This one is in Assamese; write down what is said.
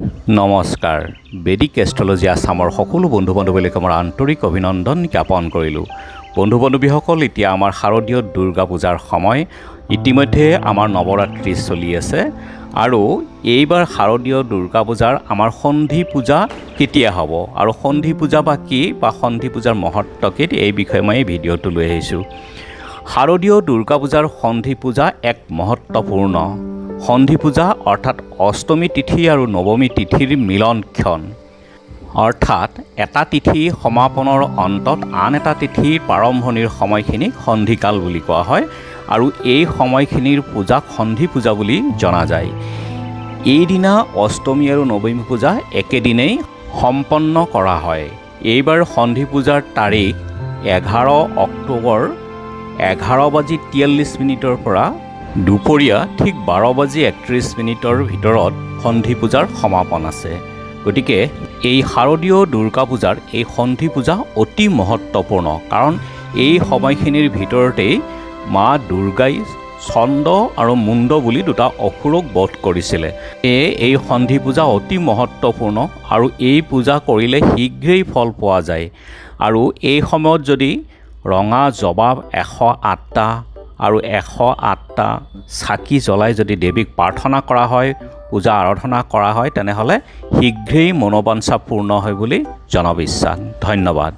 নমস্কাৰ বেদিক এষ্ট্ৰলজি আসামৰ সকলো বন্ধু বান্ধৱীলৈ আমাৰ আন্তৰিক অভিনন্দন জ্ঞাপন কৰিলোঁ। বন্ধু বান্ধৱীসকল, এতিয়া আমাৰ শাৰদীয় দুৰ্গা পূজাৰ সময়। ইতিমধ্যে আমাৰ নৱৰাত্ৰি চলি আছে আৰু এইবাৰ শাৰদীয় দুৰ্গা পূজাৰ আমাৰ সন্ধি পূজা কেতিয়া হ'ব আৰু সন্ধি পূজা বা কি বা সন্ধি পূজাৰ মহত্ব কি এই বিষয়ে মই এই ভিডিঅ'টো লৈ আহিছোঁ। শাৰদীয় দুৰ্গা পূজাৰ সন্ধি পূজা এক মহত্বপূৰ্ণ সন্ধি পূজা অৰ্থাৎ অষ্টমী তিথি আৰু নৱমী তিথিৰ মিলনক্ষণ, অৰ্থাৎ এটা তিথি সমাপনৰ অন্তত আন এটা তিথিৰ প্ৰাৰম্ভণিৰ সময়খিনিক সন্ধিকাল বুলি কোৱা হয় আৰু এই সময়খিনিৰ পূজাক সন্ধি পূজা বুলি জনা যায়। এইদিনা অষ্টমী আৰু নৱমী পূজা একেদিনেই সম্পন্ন কৰা হয়। এইবাৰ সন্ধি পূজাৰ তাৰিখ 11 অক্টোবৰ 11:43 পৰা দুপৰীয়া ঠিক 12:31 ভিতৰত সন্ধি পূজাৰ সমাপন আছে। গতিকে এই শাৰদীয় দুৰ্গা পূজাৰ এই সন্ধি পূজা অতি মহত্বপূৰ্ণ, কাৰণ এই সময়খিনিৰ ভিতৰতেই মা দুৰ্গাই চন্দ আৰু মুণ্ড বুলি দুটা অসুৰক বধ কৰিছিলে। এই সন্ধি পূজা অতি মহত্বপূৰ্ণ আৰু এই পূজা কৰিলে শীঘ্ৰেই ফল পোৱা যায়। আৰু এই সময়ত যদি ৰঙা জবা 108টা আৰু 108টা চাকি জ্বলাই যদি দেৱীক প্ৰাৰ্থনা কৰা হয়, পূজা আৰাধনা কৰা হয়, তেনেহ'লে শীঘ্ৰেই মনোবাঞ্ছা পূৰ্ণ হয় বুলি জনবিশ্বাস। ধন্যবাদ।